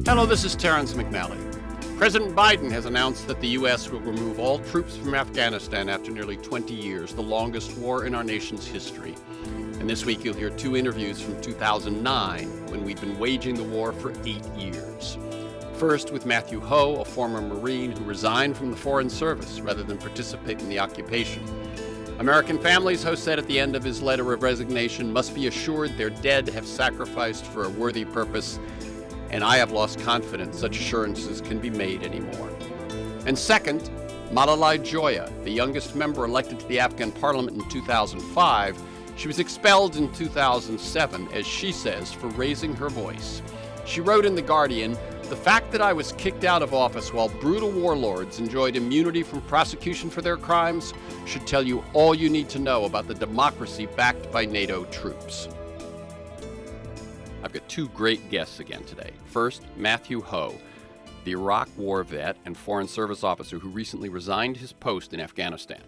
Hello, this is Terrence McNally. President Biden has announced that the U.S. will remove all troops from Afghanistan after nearly 20 years, the longest war in our nation's history. And this week you'll hear two interviews from 2009, when we'd been waging the war for 8 years. First with Matthew Hoh, a former Marine who resigned from the Foreign Service rather than participate in the occupation. American families, Hoh said at the end of his letter of resignation, must be assured their dead have sacrificed for a worthy purpose, and I have lost confidence such assurances can be made anymore. And second, MALALAI Joya, the youngest member elected to the Afghan parliament in 2005, she was expelled in 2007, as she says, for raising her voice. She wrote in The Guardian, "The fact that I was kicked out of office while brutal warlords enjoyed immunity from prosecution for their crimes should tell you all you need to know about the democracy backed by NATO troops." I've got two great guests again today. First, Matthew Hoh, the Iraq War vet and Foreign Service officer who recently resigned his post in Afghanistan.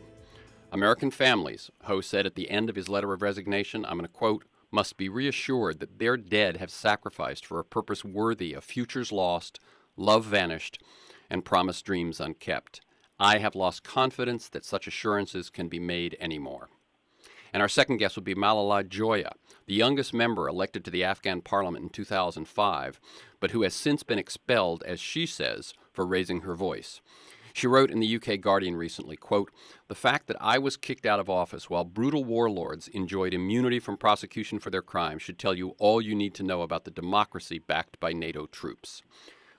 American families, Hoh said at the end of his letter of resignation, I'm going to quote, must be reassured that their dead have sacrificed for a purpose worthy of futures lost, love vanished, and promised dreams unkept. I have lost confidence that such assurances can be made anymore. And our second guest will be MALALAI Joya, the youngest member elected to the Afghan parliament in 2005, but who has since been expelled, as she says, for raising her voice. She wrote in the UK Guardian recently, quote, "The fact that I was kicked out of office while brutal warlords enjoyed immunity from prosecution for their crimes should tell you all you need to know about the democracy backed by NATO troops."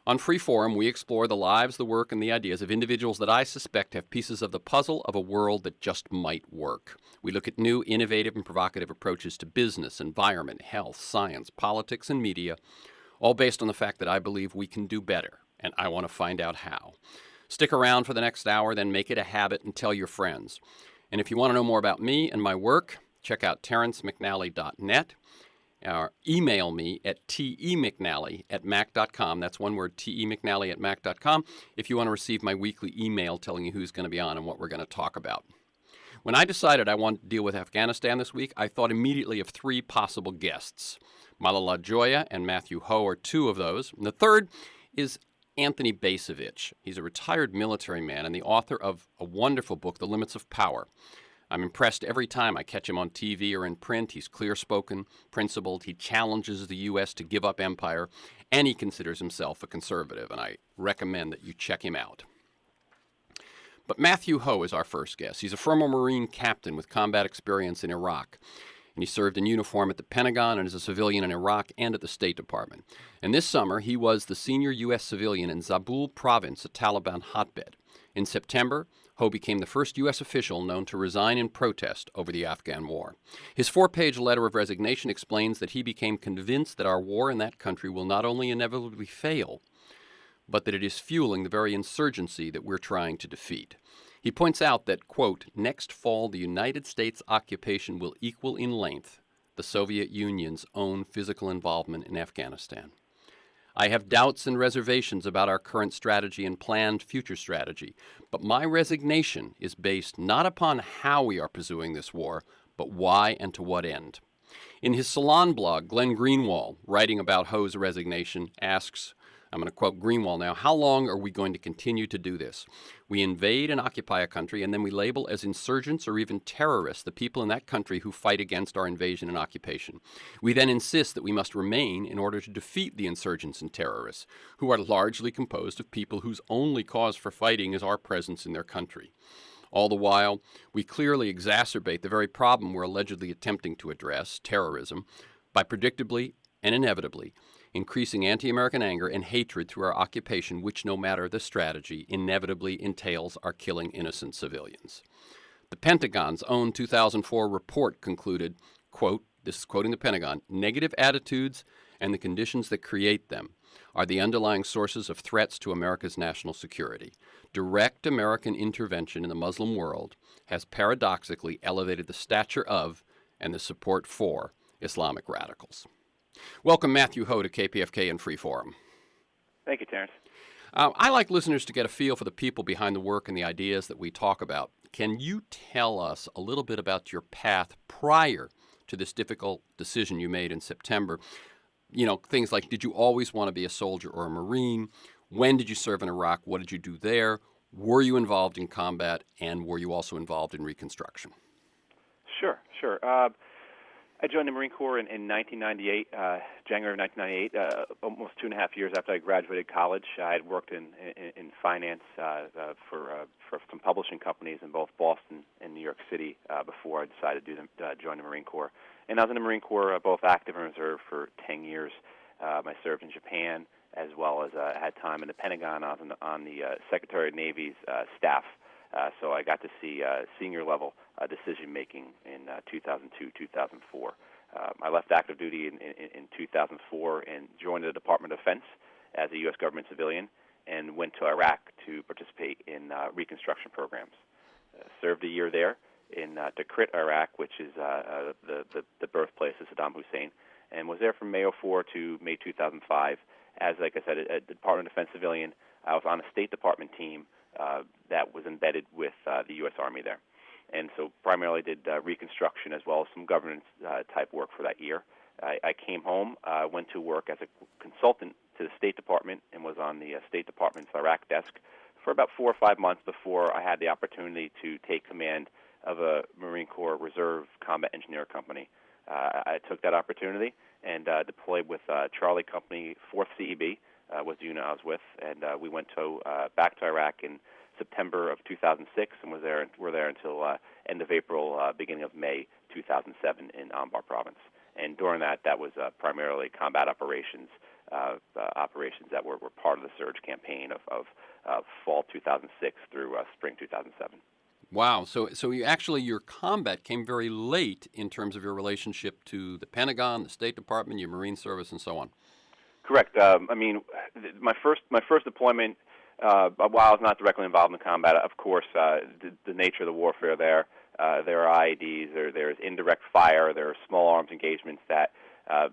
On Freeforum, we explore the lives, the work, and the ideas of individuals that I suspect have pieces of the puzzle of a world that just might work. We look at new, innovative, and provocative approaches to business, environment, health, science, politics, and media, all based on the fact that I believe we can do better, and I want to find out how. Stick around for the next hour, then make it a habit and tell your friends. And if you want to know more about me and my work, check out terrencemcnally.net. Or email me at temcnally@mac.com. That's one word, temcnally@mac.com, if you want to receive my weekly email telling you who's going to be on and what we're going to talk about. When I decided I wanted to deal with Afghanistan this week, I thought immediately of three possible guests. MALALAI Joya and Matthew Hoh are two of those. And the third is Anthony Basevich. He's a retired military man and the author of a wonderful book, The Limits of Power. I'm impressed every time I catch him on TV or in print. He's clear-spoken, principled. He challenges the U.S. to give up empire, and he considers himself a conservative, and I recommend that you check him out. But Matthew Hoh is our first guest. He's a former Marine captain with combat experience in Iraq, and he served in uniform at the Pentagon and as a civilian in Iraq and at the State Department. And this summer, he was the senior U.S. civilian in Zabul province, a Taliban hotbed. In September, Hoh became the first U.S. official known to resign in protest over the Afghan war. His 4-page letter of resignation explains that he became convinced that our war in that country will not only inevitably fail, but that it is fueling the very insurgency that we're trying to defeat. He points out that, quote, next fall the United States occupation will equal in length the Soviet Union's own physical involvement in Afghanistan. I have doubts and reservations about our current strategy and planned future strategy, but my resignation is based not upon how we are pursuing this war, but why and to what end. In his Salon blog, Glenn Greenwald, writing about Hoh's resignation, asks, I'm going to quote Greenwald now, how long are we going to continue to do this? We invade and occupy a country, and then we label as insurgents or even terrorists the people in that country who fight against our invasion and occupation. We then insist that we must remain in order to defeat the insurgents and terrorists, who are largely composed of people whose only cause for fighting is our presence in their country. All the while, we clearly exacerbate the very problem we're allegedly attempting to address, terrorism, by predictably and inevitably increasing anti-American anger and hatred through our occupation, which, no matter the strategy, inevitably entails our killing innocent civilians. The Pentagon's own 2004 report concluded, quote, this is quoting the Pentagon, negative attitudes and the conditions that create them are the underlying sources of threats to America's national security. Direct American intervention in the Muslim world has paradoxically elevated the stature of and the support for Islamic radicals. Welcome, Matthew Hoh, to KPFK and Freeforum. Thank you, Terrence. I like listeners to get a feel for the people behind the work and the ideas that we talk about. Can you tell us a little bit about your path prior to this difficult decision you made in September? things like, did you always want to be a soldier or a Marine? When did you serve in Iraq? What did you do there? Were you involved in combat, and were you also involved in reconstruction? Sure, sure. I joined the Marine Corps in 1998, January of 1998, almost 2.5 years after I graduated college. I had worked in finance for some publishing companies in both Boston and New York City before I decided to join the Marine Corps. And I was in the Marine Corps, both active and reserve, for 10 years. I served in Japan, as well as had time in the Pentagon. I was on the Secretary of Navy's staff. So I got to see senior level decision-making in 2002, 2004. I left active duty in 2004 and joined the Department of Defense as a U.S. government civilian and went to Iraq to participate in reconstruction programs. Served a year there in Tikrit, Iraq, which is the birthplace of Saddam Hussein, and was there from May 2004 to May 2005 as, like I said, a Department of Defense civilian. I was on a State Department team that was embedded with the U.S. Army there. And so primarily did reconstruction as well as some governance type work for that year. I came home, went to work as a consultant to the State Department and was on the State Department's Iraq desk for about 4 or 5 months before I had the opportunity to take command of a Marine Corps Reserve Combat Engineer Company. I took that opportunity and deployed with Charlie Company, 4th CEB, was the unit I was with, and we went back to Iraq in September of 2006 and were there until end of April, beginning of May 2007 in Anbar province. And during that was primarily combat operations, operations that were part of the surge campaign of fall 2006 through spring 2007. Wow. So your combat came very late in terms of your relationship to the Pentagon, the State Department, your Marine Service, and so on. Correct. I mean, my first deployment, while I was not directly involved in combat, of course, the nature of the warfare there are IEDs, there's indirect fire, there are small arms engagements that,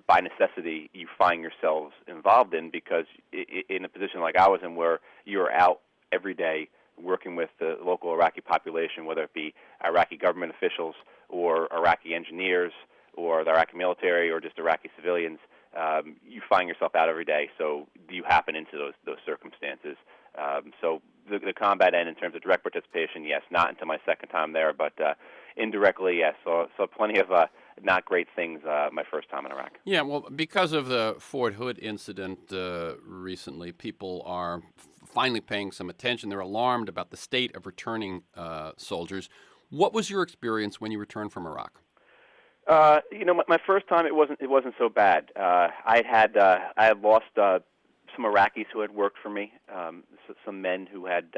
by necessity, you find yourselves involved in because in a position like I was in where you're out every day working with the local Iraqi population, whether it be Iraqi government officials or Iraqi engineers or the Iraqi military or just Iraqi civilians, you find yourself out every day. So you happen into those circumstances. So the combat end in terms of direct participation, yes, not until my second time there, but indirectly, yes. So plenty of not great things my first time in Iraq. Yeah, well, because of the Fort Hood incident recently, people are finally paying some attention. They're alarmed about the state of returning soldiers. What was your experience when you returned from Iraq? My first time it wasn't so bad. I had lost some Iraqis who had worked for me, some men who had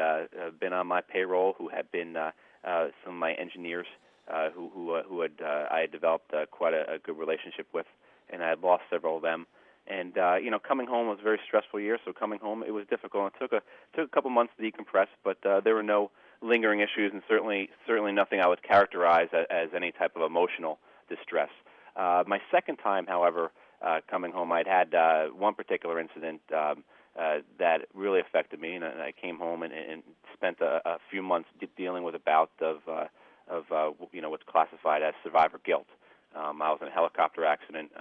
been on my payroll, who had been some of my engineers, who I had developed quite a good relationship with, and I had lost several of them. And coming home was a very stressful year. So coming home, it was difficult. It took a couple months to decompress, but there were no lingering issues, and certainly nothing I would characterize as any type of emotional distress. My second time, however, coming home, I'd had one particular incident that really affected me, and I came home and spent a few months dealing with a bout of what's classified as survivor guilt. I was in a helicopter accident.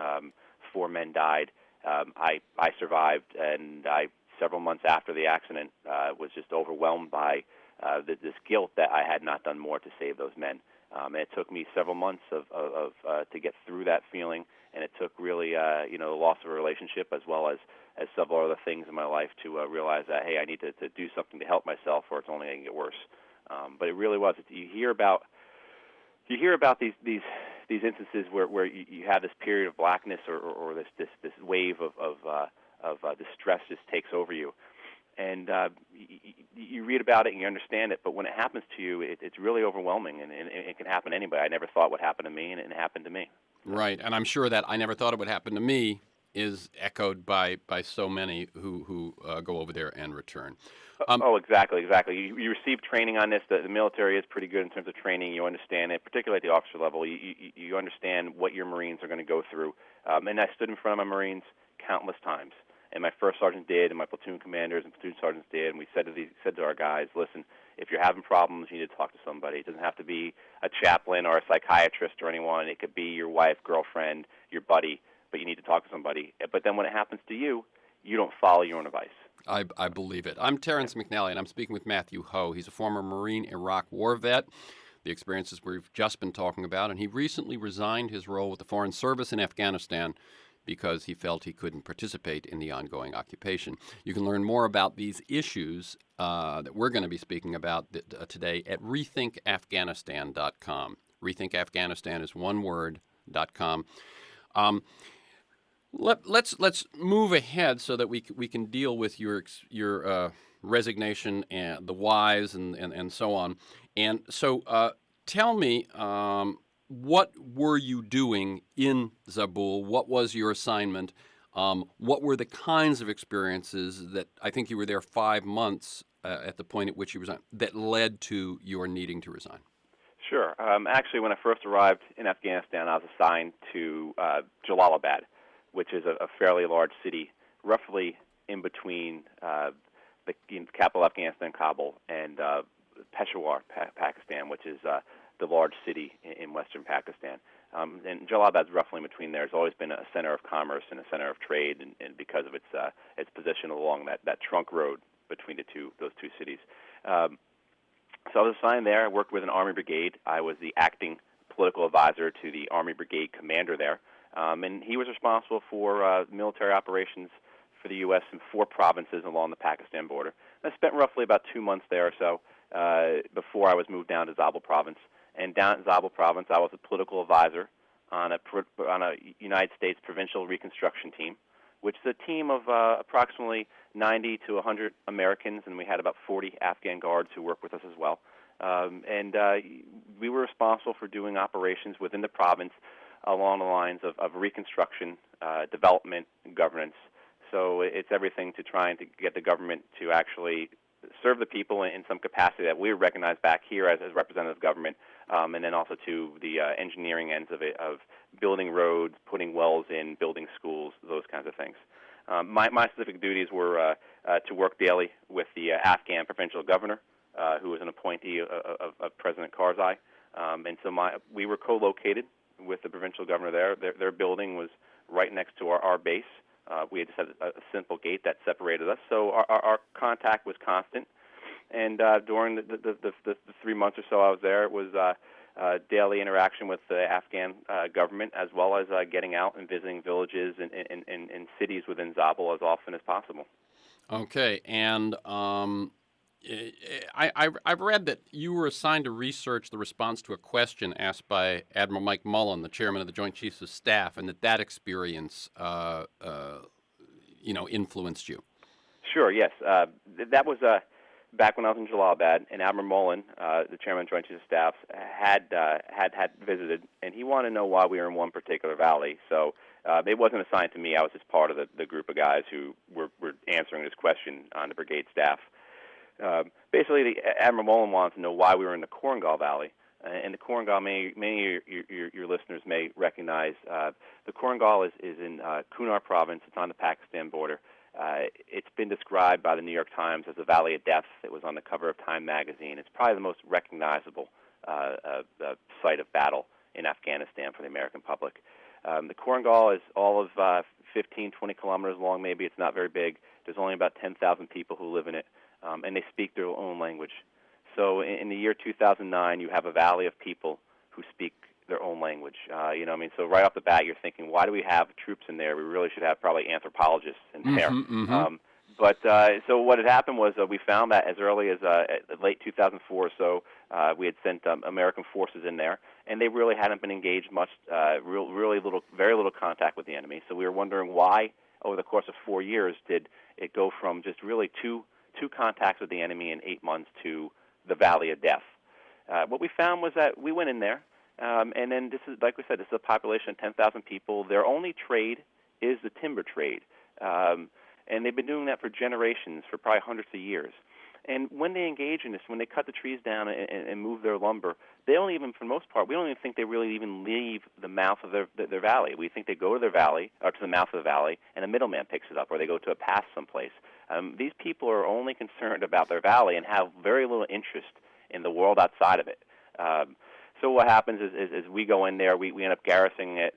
4 men died. I survived, and several months after the accident, was just overwhelmed by this guilt that I had not done more to save those men. And it took me several months to get through that feeling, and it took really, the loss of a relationship as well as several other things in my life to realize that, hey, I need to do something to help myself, or it's only going to get worse. But it really was. You hear about these instances where you have this period of blackness or this wave of distress just takes over you. And you read about it and you understand it, but when it happens to you, it's really overwhelming, and it can happen to anybody. I never thought would happen to me, and it happened to me. Right, and I'm sure that I never thought it would happen to me is echoed by so many who go over there and return. Exactly. You receive training on this. The military is pretty good in terms of training. You understand it, particularly at the officer level. You understand what your Marines are going to go through. And I stood in front of my Marines countless times. And my first sergeant did, and my platoon commanders and platoon sergeants did, and we said to our guys, listen, if you're having problems, you need to talk to somebody. It doesn't have to be a chaplain or a psychiatrist or anyone. It could be your wife, girlfriend, your buddy. but you need to talk to somebody. But then when it happens to you, you don't follow your own advice. I believe it. I'm Terrence McNally, and I'm speaking with Matthew Hoh. He's a former Marine Iraq war vet, the experiences we've just been talking about, and he recently resigned his role with the Foreign Service in Afghanistan because he felt he couldn't participate in the ongoing occupation. You can learn more about these issues that we're going to be speaking about today at rethinkafghanistan.com. Rethinkafghanistan is one word.com. Let's move ahead so that we can deal with your resignation and the whys and so on. And so tell me, what were you doing in Zabul? What was your assignment? What were the kinds of experiences that I think you were there 5 months at the point at which you resigned that led to your needing to resign? Sure. Actually, when I first arrived in Afghanistan, I was assigned to Jalalabad, which is a fairly large city, roughly in between the capital Afghanistan, Kabul, and Peshawar, Pakistan, which is the large city in western Pakistan. And Jalalabad is roughly in between there. It's always been a center of commerce and a center of trade, and because of its position along that trunk road between those two cities. So I was assigned there. I worked with an Army brigade. I was the acting political advisor to the Army brigade commander there, and he was responsible for military operations for the U.S. in 4 provinces along the Pakistan border. I spent roughly about 2 months there or so before I was moved down to Zabul province. And down in Zabul province, I was a political advisor on a United States provincial reconstruction team, which is a team of approximately 90 to 100 Americans, and we had about 40 Afghan guards who worked with us as well. And we were responsible for doing operations within the province along the lines of reconstruction, development, and governance. So it's everything to trying to get the government to actually serve the people in some capacity that we recognize back here as representative government, and then also to the engineering ends of it, of building roads, putting wells in, building schools, those kinds of things. My specific duties were to work daily with the Afghan provincial governor, who was an appointee of President Karzai, and so we were co-located with the provincial governor there. Their building was right next to our base. We just had a simple gate that separated us, so our contact was constant. And during the 3 months or so I was there, it was daily interaction with the Afghan government, as well as getting out and visiting villages and cities within Zabul as often as possible. Okay, and I've read that you were assigned to research the response to a question asked by Admiral Mike Mullen, the chairman of the Joint Chiefs of Staff, and that experience, influenced you. Sure. Yes. That was back when I was in Jalalabad, and Admiral Mullen, the chairman of the Joint Chiefs of Staff, had visited, and he wanted to know why we were in one particular valley. So it wasn't assigned to me. I was just part of the group of guys who were answering this question on the brigade staff. Basically, Admiral Mullen wanted to know why we were in the Korangal Valley. And the Korangal, many of your listeners may recognize, the Korangal is in Kunar province. It's on the Pakistan border. It's been described by the New York Times as a valley of death. It was on the cover of Time magazine. It's probably the most recognizable site of battle in Afghanistan for the American public. The Korangal is all of 15, 20 kilometers long, maybe. It's not very big. There's only about 10,000 people who live in it, and they speak their own language. So in the year 2009, you have a valley of people who speak their own language. So right off the bat, you're thinking, why do we have troops in there? We really should have probably anthropologists in there. So what had happened was we found that as early as late 2004 or so, we had sent American forces in there, and they really hadn't been engaged much, very little contact with the enemy. So we were wondering why, over the course of 4 years, did it go from just really two contacts with the enemy in 8 months to the Valley of Death. What we found was that we went in there, and then this is, like we said, this is a population of 10,000 people. Their only trade is the timber trade, and they've been doing that for generations, for probably hundreds of years. And when they engage in this, when they cut the trees down and move their lumber, they don't even, for the most part, we don't even think they really even leave the mouth of their valley. We think they go to their valley, or to the mouth of the valley, and a middleman picks it up, or they go to a pass someplace. These people are only concerned about their valley and have very little interest in the world outside of it. So what happens is we go in there, we end up garrisoning it.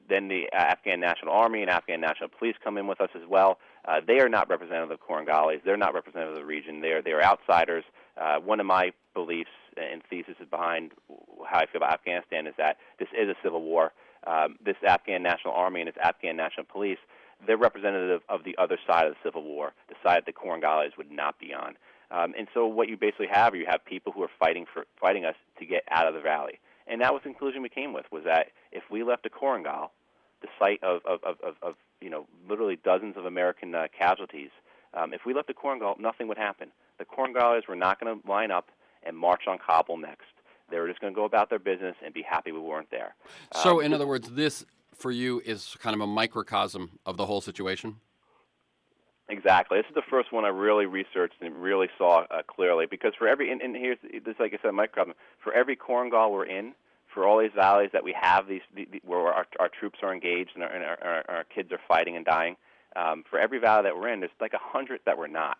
Then the Afghan National Army and Afghan National Police come in with us as well. They are not representative of the Korangalis. They're not representative of the region. They're outsiders. One of my beliefs and theses behind how I feel about Afghanistan is that this is a civil war. This Afghan National Army and its Afghan National Police, they're representative of the other side of the civil war, the side that the Korangalis would not be on. And so what you basically have, you have people who are fighting us to get out of the valley. And that was the conclusion we came with, was that if we left the Korangal, the site of literally dozens of American casualties, if we left the Korangal, nothing would happen. The Korangalis were not going to line up and march on Kabul next. They were just going to go about their business and be happy we weren't there. So, in other words, this, for you, is kind of a microcosm of the whole situation? Exactly. This is the first one I really researched and really saw clearly, because for every, and here's, this, like I said, microcosm, for every Korangal we're in, for all these valleys that we have, where our troops are engaged and our kids are fighting and dying, for every valley that we're in, there's like 100 that we're not.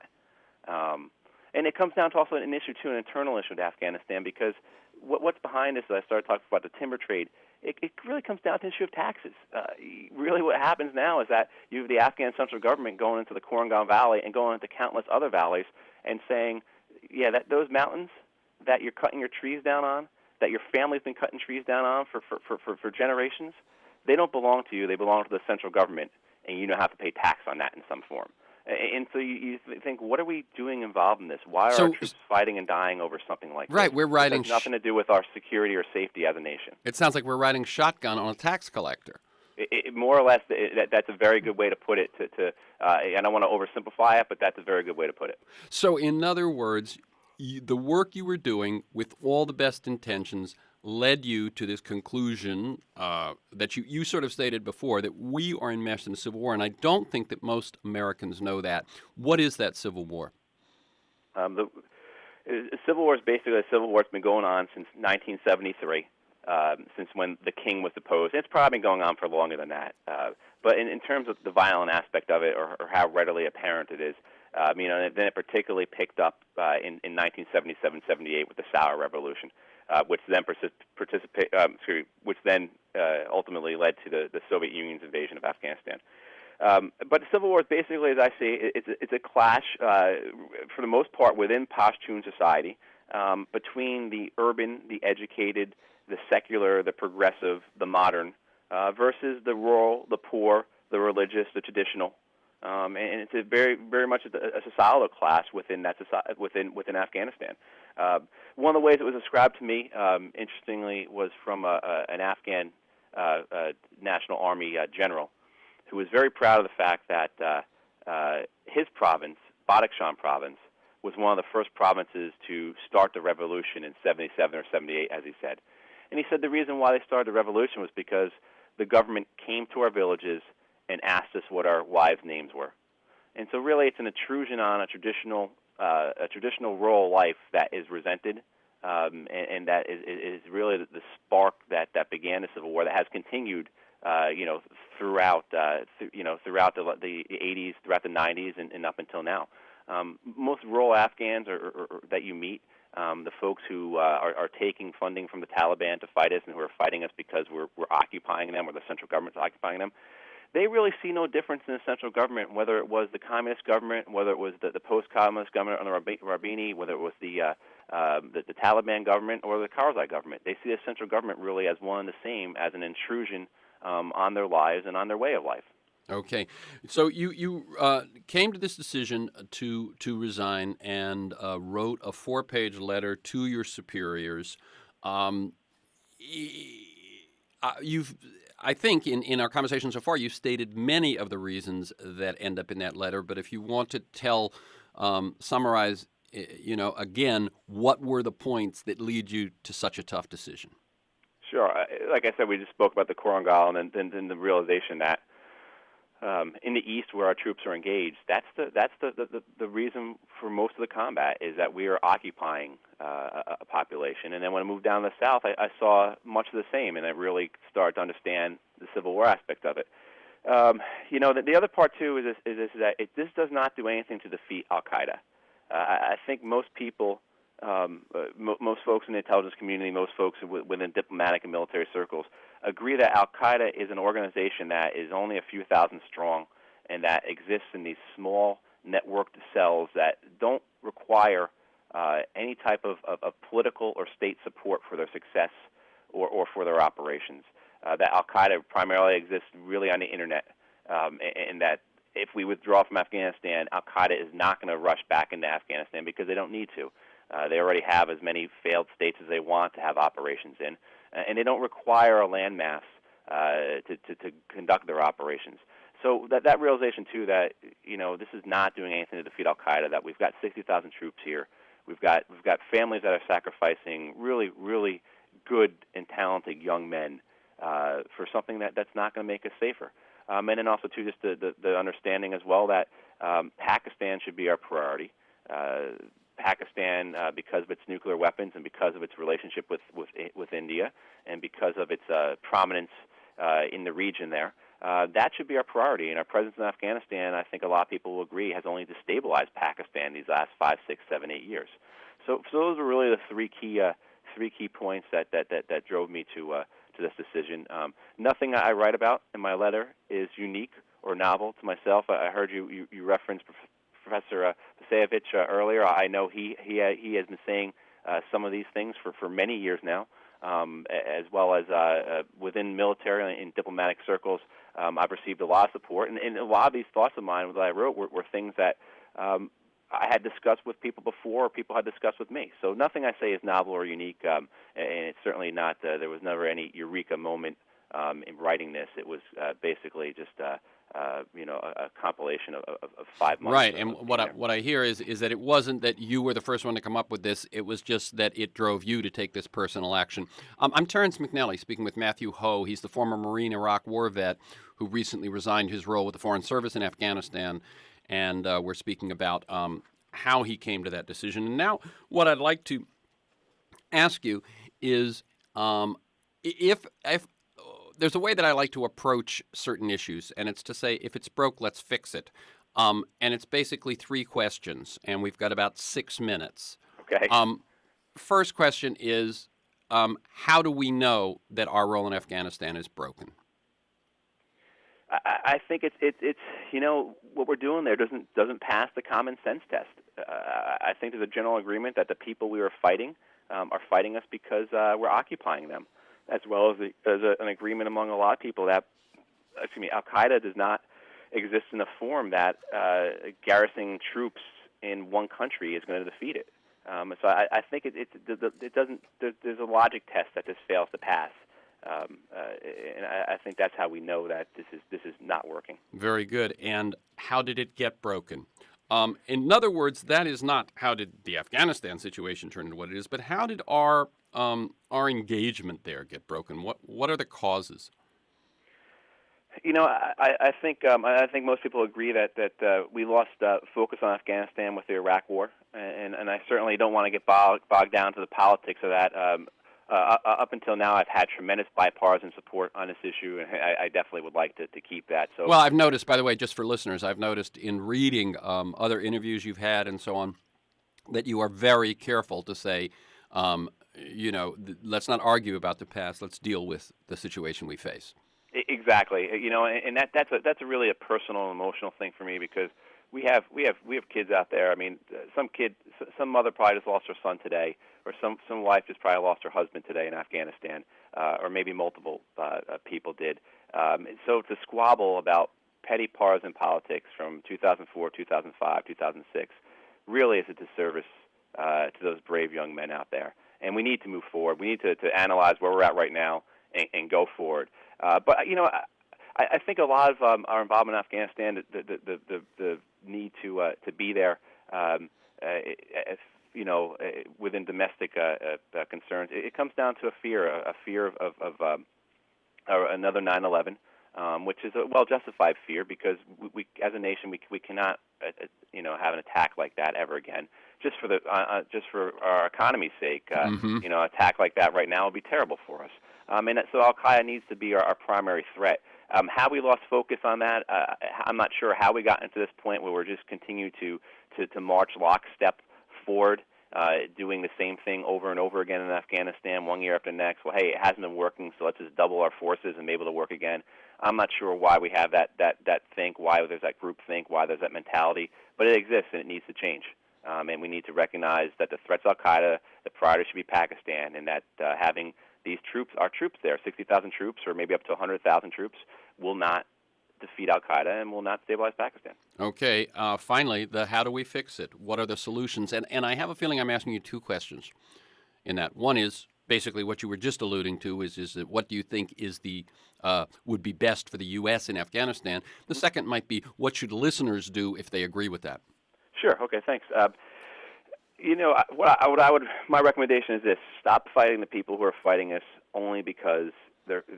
And it comes down to also an issue, too, an internal issue to Afghanistan, because what's behind this, as I started talking about the timber trade, it really comes down to the issue of taxes. Really what happens now is that you have the Afghan central government going into the Korangal Valley and going into countless other valleys and saying, yeah, that those mountains that you're cutting your trees down on, that your family's been cutting trees down on for generations, they don't belong to you. They belong to the central government, and you don't have to pay tax on that in some form. And so you think, what are we doing involved in this? Why are our troops fighting and dying over something like this? Right, we're riding... It has nothing to do with our security or safety as a nation. It sounds like we're riding shotgun on a tax collector. More or less, that's a very good way to put it. I don't want to oversimplify it, but that's a very good way to put it. So, in other words, the work you were doing with all the best intentions led you to this conclusion that you sort of stated before, that we are enmeshed in a civil war, and I don't think that most Americans know that. What is that civil war? The civil war is basically a civil war that's been going on since 1973, since when the king was deposed. It's probably been going on for longer than that. But in terms of the violent aspect of it, or how readily apparent it is, then it particularly picked up in 1977-78 with the Sour Revolution. Which then ultimately led to the Soviet Union's invasion of Afghanistan. But the Civil War is basically, as I see it, it's a clash, for the most part, within Pashtun society, between the urban, the educated, the secular, the progressive, the modern, versus the rural, the poor, the religious, the traditional. And it's a very, very much a societal clash within that within Afghanistan. One of the ways it was described to me, interestingly, was from an Afghan National Army general who was very proud of the fact that his province, Badakhshan province, was one of the first provinces to start the revolution in 77 or 78, as he said. And he said the reason why they started the revolution was because the government came to our villages and asked us what our wives' names were. And so really it's an intrusion on a traditional rural life that is resented, and that is really the spark that began the Civil War, that has continued throughout the 80s, throughout the 90s, and up until now. Most rural Afghans or that you meet, the folks who are taking funding from the Taliban to fight us and who are fighting us because we're occupying them, or the central government's occupying them, they really see no difference in the central government, whether it was the communist government, whether it was the post-communist government under Rabini, whether it was the Taliban government or the Karzai government. They see the central government really as one and the same, as an intrusion on their lives and on their way of life. Okay, so you came to this decision to resign and wrote a 4-page letter to your superiors. I think in our conversation so far, you've stated many of the reasons that end up in that letter. But if you want to summarize, again, what were the points that lead you to such a tough decision? Sure. Like I said, we just spoke about the Korangal, and then the realization that in the east, where our troops are engaged, that's the reason for most of the combat, is that we are occupying a population. And then when I moved down to the south, I saw much of the same, and I really started to understand the Civil War aspect of it. The other part too is that this does not do anything to defeat Al Qaeda. I think most people most folks in the intelligence community, most folks within diplomatic and military circles, agree that Al-Qaeda is an organization that is only a few thousand strong and that exists in these small networked cells that don't require any type of political or state support for their success or for their operations. That Al-Qaeda primarily exists really on the Internet, and that if we withdraw from Afghanistan, Al-Qaeda is not going to rush back into Afghanistan because they don't need to. They already have as many failed states as they want to have operations in, and they don't require a landmass to conduct their operations. So that realization, too, that this is not doing anything to defeat Al-Qaeda, that we've got 60,000 troops here. We've got families that are sacrificing really, really good and talented young men for something that's not going to make us safer. And then also, too, just the understanding as well that Pakistan should be our priority. Pakistan, because of its nuclear weapons and because of its relationship with India and because of its prominence in the region there, that should be our priority. And our presence in Afghanistan, I think a lot of people will agree, has only destabilized Pakistan these last 5, 6, 7, 8 years. So those are really the three key points that drove me to this decision. Nothing I write about in my letter is unique or novel to myself. I heard you reference Professor Vaseyevich earlier. I know he has been saying some of these things for many years now, as well as within military and diplomatic circles. I've received a lot of support, and a lot of these thoughts of mine that I wrote were things that I had discussed with people before, or people had discussed with me. So nothing I say is novel or unique, and it's certainly not. There was never any eureka moment in writing this. It was basically just a compilation of 5 months. Right, and what I hear is that it wasn't that you were the first one to come up with this. It was just that it drove you to take this personal action. I'm Terrence McNally, speaking with Matthew Hoh. He's the former Marine Iraq war vet who recently resigned his role with the Foreign Service in Afghanistan, and we're speaking about how he came to that decision. And now what I'd like to ask you is if there's a way that I like to approach certain issues, and it's to say, if it's broke, let's fix it. And it's basically 3 questions, and we've got about 6 minutes. Okay. First question is, how do we know that our role in Afghanistan is broken? I think it's what we're doing there doesn't pass the common sense test. I think there's a general agreement that the people we are fighting us because we're occupying them, as well as an agreement among a lot of people that, Al-Qaeda does not exist in a form that garrisoning troops in one country is going to defeat it. So I think it doesn't. There's a logic test that just fails to pass, and I think that's how we know that this is not working. Very good. And how did it get broken? In other words, that is not how did the Afghanistan situation turn into what it is, but how did our engagement there get broken? What are the causes? I think most people agree that we lost focus on Afghanistan with the Iraq War, and I certainly don't want to get bogged down to the politics of that. Up until now, I've had tremendous bipartisan support on this issue, and I definitely would like to keep that. So, well, I've noticed, by the way, just for listeners, I've noticed in reading other interviews you've had and so on, that you are very careful to say, let's not argue about the past. Let's deal with the situation we face. Exactly. And that's really a personal and emotional thing for me, because we have kids out there. I mean, some mother probably just lost her son today, or some wife just probably lost her husband today in Afghanistan, or maybe multiple people did. So to squabble about petty partisan politics from 2004, 2005, 2006 really is a disservice to those brave young men out there. And we need to move forward. We need to analyze where we're at right now and go forward. But I think a lot of our involvement in Afghanistan, the need to be there, within domestic concerns, it comes down to a fear of another 9/11, which is a well-justified fear, because we as a nation we cannot have an attack like that ever again. Just for our economy's sake, an attack like that right now would be terrible for us. And so Al-Qaeda needs to be our primary threat. How we lost focus on that, I'm not sure how we got into this point where we're just continue to march lockstep forward doing the same thing over and over again in Afghanistan, one year after the next. Well, hey, it hasn't been working, so let's just double our forces and be able to work again. I'm not sure why we have that think, why there's that group think, why there's that mentality, but it exists and it needs to change. And we need to recognize that the threat's al-Qaeda, the priority should be Pakistan, and that having these troops, our troops there, 60,000 troops or maybe up to 100,000 troops, will not defeat al-Qaeda and will not stabilize Pakistan. Okay. Finally, how do we fix it? What are the solutions? And I have a feeling I'm asking you two questions in that. One is basically what you were just alluding to is that what do you think is would be best for the U.S. in Afghanistan? The second might be what should listeners do if they agree with that? Sure. Okay. Thanks. My recommendation is this: stop fighting the people who are fighting us only because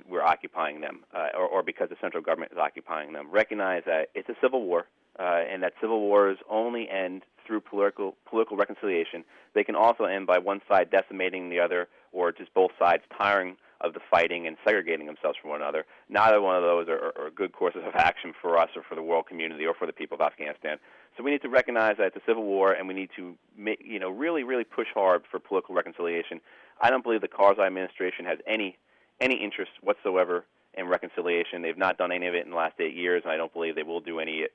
we're occupying them, or because the central government is occupying them. Recognize that it's a civil war, and that civil wars only end through political reconciliation. They can also end by one side decimating the other, or just both sides tiring of the fighting and segregating themselves from one another. Neither one of those are good courses of action for us or for the world community or for the people of Afghanistan. So we need to recognize that it's a civil war, and we need to really, really push hard for political reconciliation. I don't believe the Karzai administration has any interest whatsoever in reconciliation. They've not done any of it in the last 8 years, and I don't believe they will do any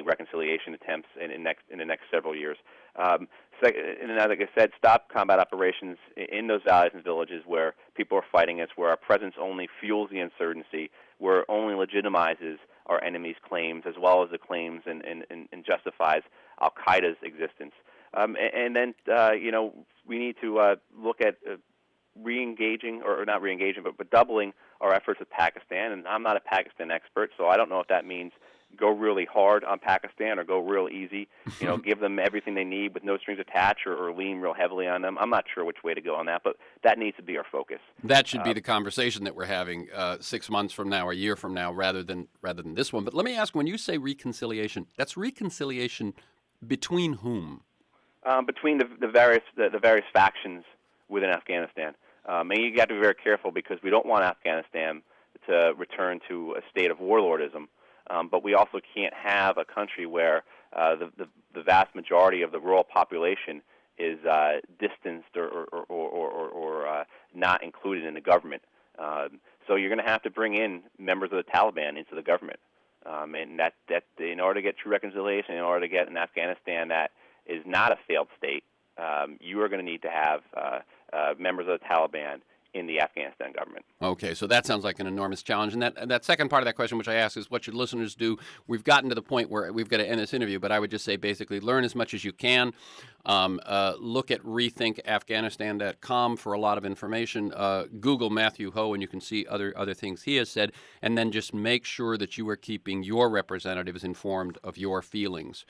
reconciliation attempts in the next several years. And like I said, stop combat operations in those valleys and villages where people are fighting us, where our presence only fuels the insurgency, where it only legitimizes our enemies' claims as well as the claims and justifies al-Qaeda's existence. And then we need to look at re-engaging, or not re-engaging, but doubling our efforts with Pakistan. And I'm not a Pakistan expert, so I don't know if that means go really hard on Pakistan or go real easy, give them everything they need with no strings attached, or lean real heavily on them. I'm not sure which way to go on that, but that needs to be our focus. That should be the conversation that we're having 6 months from now, a year from now, rather than this one. But let me ask, when you say reconciliation, that's reconciliation between whom? Between the various factions within Afghanistan. And you got to be very careful, because we don't want Afghanistan to return to a state of warlordism. But we also can't have a country where the vast majority of the rural population is distanced or not included in the government. So you're going to have to bring in members of the Taliban into the government, and that in order to get true reconciliation, in order to get an Afghanistan that is not a failed state, you are going to need to have members of the Taliban in the Afghanistan government. Okay, so that sounds like an enormous challenge. And that second part of that question, which I asked, is what should listeners do? We've gotten to the point where we've got to end this interview, but I would just say basically learn as much as you can. Look at rethinkafghanistan.com for a lot of information. Google Matthew Hoh, and you can see other things he has said. And then just make sure that you are keeping your representatives informed of your feelings.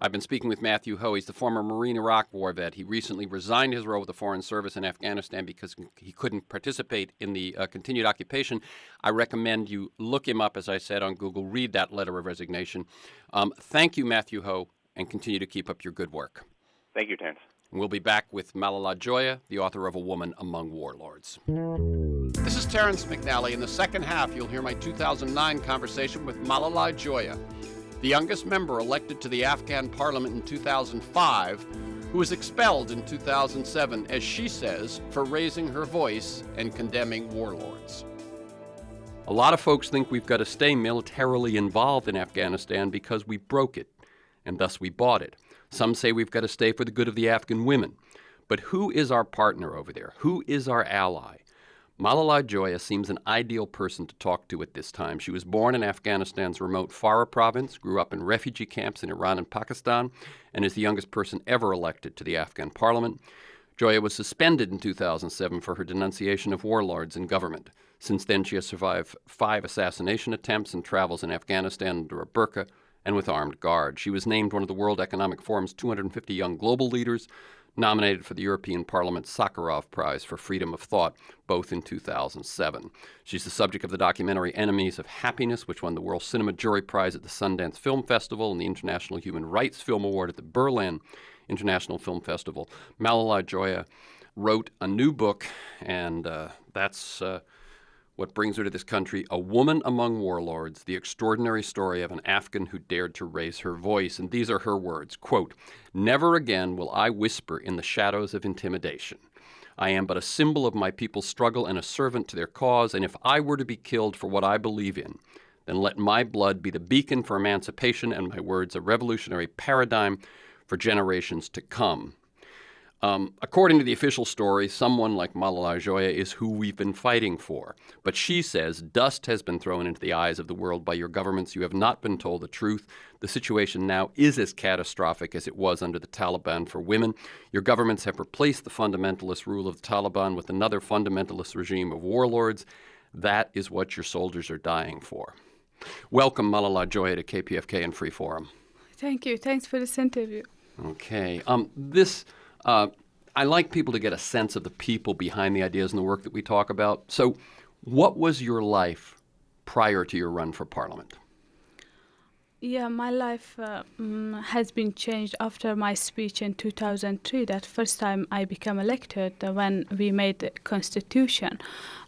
I've been speaking with Matthew Hoh. He's the former Marine Iraq War vet. He recently resigned his role with the Foreign Service in Afghanistan because he couldn't participate in the continued occupation. I recommend you look him up, as I said, on Google. Read that letter of resignation. Thank you, Matthew Hoh, and continue to keep up your good work. Thank you, Terrence. We'll be back with Malalai Joya, the author of A Woman Among Warlords. This is Terrence McNally. In the second half, you'll hear my 2009 conversation with Malalai Joya, the youngest member elected to the Afghan parliament in 2005, who was expelled in 2007, as she says, for raising her voice and condemning warlords. A lot of folks think we've got to stay militarily involved in Afghanistan because we broke it, and thus we bought it. Some say we've got to stay for the good of the Afghan women. But who is our partner over there? Who is our ally? Malalai Joya seems an ideal person to talk to at this time. She was born in Afghanistan's remote Farah province, grew up in refugee camps in Iran and Pakistan, and is the youngest person ever elected to the Afghan parliament. Joya was suspended in 2007 for her denunciation of warlords in government. Since then, she has survived 5 assassination attempts and travels in Afghanistan under a burqa and with armed guards. She was named one of the World Economic Forum's 250 young global leaders, nominated for the European Parliament's Sakharov Prize for Freedom of Thought, both in 2007. She's the subject of the documentary Enemies of Happiness, which won the World Cinema Jury Prize at the Sundance Film Festival and the International Human Rights Film Award at the Berlin International Film Festival. Malalai Joya wrote a new book, and that's what brings her to this country, a woman among warlords, the extraordinary story of an Afghan who dared to raise her voice. And these are her words, quote, "Never again will I whisper in the shadows of intimidation. I am but a symbol of my people's struggle and a servant to their cause, and if I were to be killed for what I believe in, then let my blood be the beacon for emancipation and my words a revolutionary paradigm for generations to come." According to the official story, someone like MALALAI JOYA is who we've been fighting for. But she says dust has been thrown into the eyes of the world by your governments. You have not been told the truth. The situation now is as catastrophic as it was under the Taliban for women. Your governments have replaced the fundamentalist rule of the Taliban with another fundamentalist regime of warlords. That is what your soldiers are dying for. Welcome, MALALAI JOYA, to KPFK and Free Forum. Thank you. Thanks for this interview. Okay. I like people to get a sense of the people behind the ideas and the work that we talk about. So what was your life prior to your run for parliament? Yeah, my life has been changed after my speech in 2003. That first time I became elected when we made the constitution.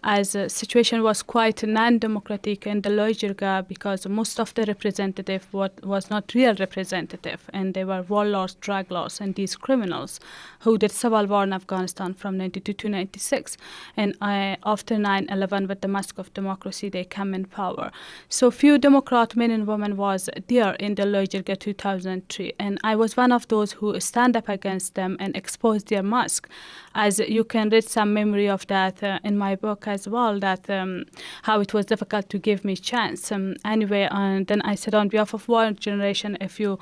As the situation was quite non-democratic in the Lojirga because most of the representative was not real representative, and they were warlords, drug lords, and these criminals who did civil war in Afghanistan from 92 to 96. And after 9/11, with the mask of democracy, they came in power. So few Democrat men and women was there in the Lojirga 2003, and I was one of those who stand up against them and expose their mask. As you can read some memory of that in my book as well, that how it was difficult to give me chance. Anyway, and then I said on behalf of one generation, if you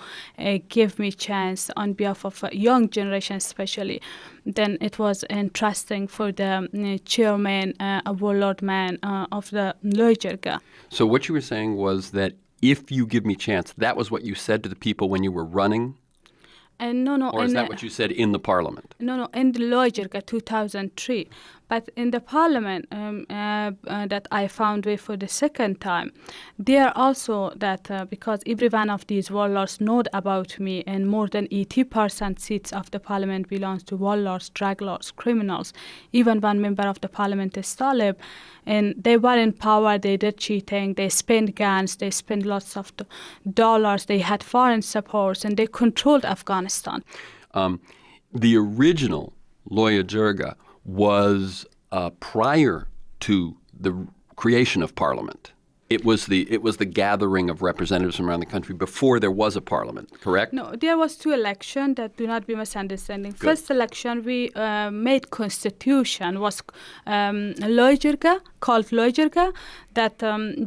give me chance on behalf of a young generation especially, then it was interesting for the chairman, a warlord man of the Lojirga. So what you were saying was that if you give me chance, that was what you said to the people when you were running? No. Or is that what you said in the parliament? No, in the Lojirga 2003. But in the parliament that I found way for the second time, there also that because every one of these warlords know about me, and more than 80% seats of the parliament belongs to warlords, drug lords, criminals. Even one member of the parliament is Talib, and they were in power, they did cheating, they spent guns, they spent lots of dollars, they had foreign supports, and they controlled Afghanistan. The original Lojirga was prior to the creation of Parliament. It was the gathering of representatives from around the country before there was a Parliament, correct? No, there was two elections that do not be misunderstanding. Good. First election we made constitution was Lojirga, called Lojirga, that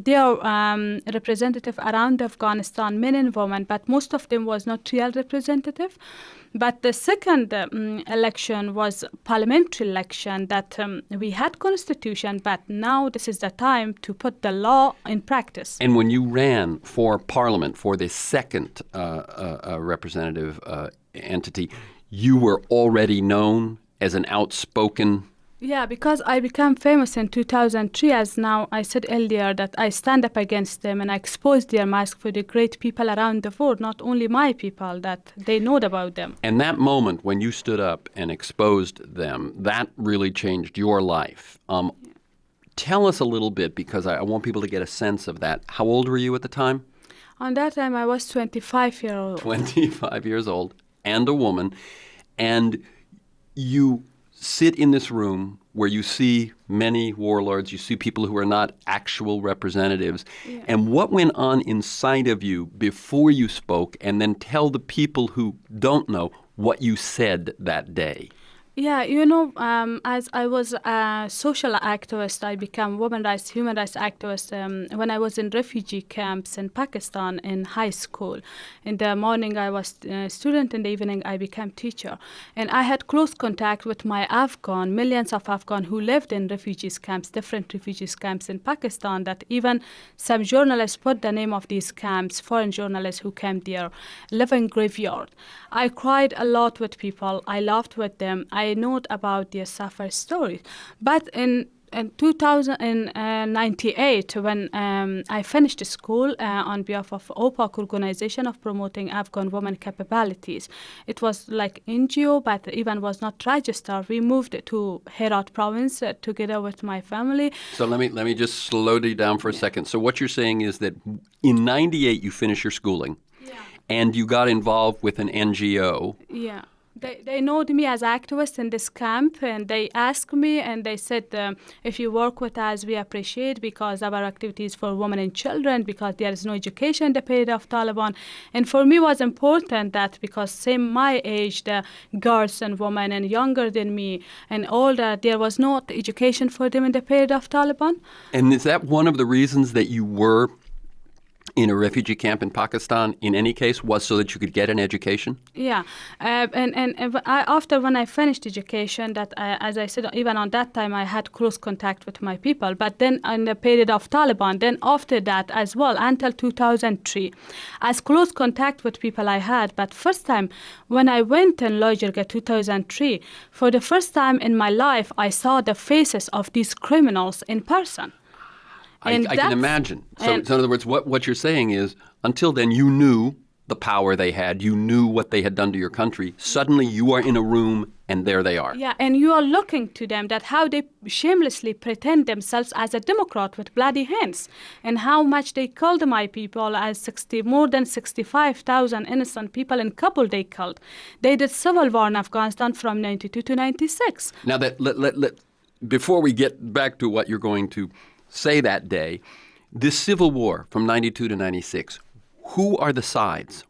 they are representative around Afghanistan, men and women, but most of them was not real representative. But the second election was parliamentary election that we had constitution, but now this is the time to put the law in practice. And when you ran for parliament, for the second representative entity, you were already known as an outspoken... Yeah, because I became famous in 2003, as now I said earlier, that I stand up against them and I expose their mask for the great people around the world, not only my people, that they know about them. And that moment when you stood up and exposed them, that really changed your life. Tell us a little bit, because I want people to get a sense of that. How old were you at the time? On that time, I was 25 years old. 25 years old, and a woman. And you sit in this room where you see many warlords, you see people who are not actual representatives. Yeah. And what went on inside of you before you spoke, and then tell the people who don't know what you said that day? Yeah, you know, as I was a social activist, I became women rights, human rights activist when I was in refugee camps in Pakistan in high school. In the morning, I was a student. In the evening, I became teacher. And I had close contact with my Afghan, millions of Afghan who lived in refugees camps, different refugees camps in Pakistan, that even some journalists put the name of these camps, foreign journalists who came there, living graveyard. I cried a lot with people. I laughed with them. I know about their suffer stories. But in in 1998, when I finished school on behalf of OPAC, Organization of Promoting Afghan Women Capabilities. It was like NGO, but even was not registered. We moved to Herat province together with my family. So let me just slow you down for a second. So what you're saying is that in 98 you finished your schooling, and you got involved with an NGO. Yeah. They know me as activist in this camp, and they asked me, and they said, if you work with us, we appreciate, because our activities for women and children, because there is no education in the period of Taliban. And for me, it was important that because same my age, the girls and women and younger than me and older, there was no education for them in the period of Taliban. And is that one of the reasons that you were in a refugee camp in Pakistan, in any case, was so that you could get an education? Yeah, after when I finished education, that as I said, even on that time I had close contact with my people. But then in the period of Taliban, then after that as well, until 2003, as close contact with people I had. But first time when I went in Lojirga 2003, for the first time in my life, I saw the faces of these criminals in person. I can imagine. So in other words, what you're saying is, until then you knew the power they had, you knew what they had done to your country. Suddenly you are in a room and there they are. Yeah, and you are looking to them, that how they shamelessly pretend themselves as a democrat with bloody hands, and how much they killed my people, as more than 65,000 innocent people in Kabul they killed. They did civil war in Afghanistan from 92 to 96. Now that before we get back to what you're going to say that day, this civil war from 92 to 96, who are the sides?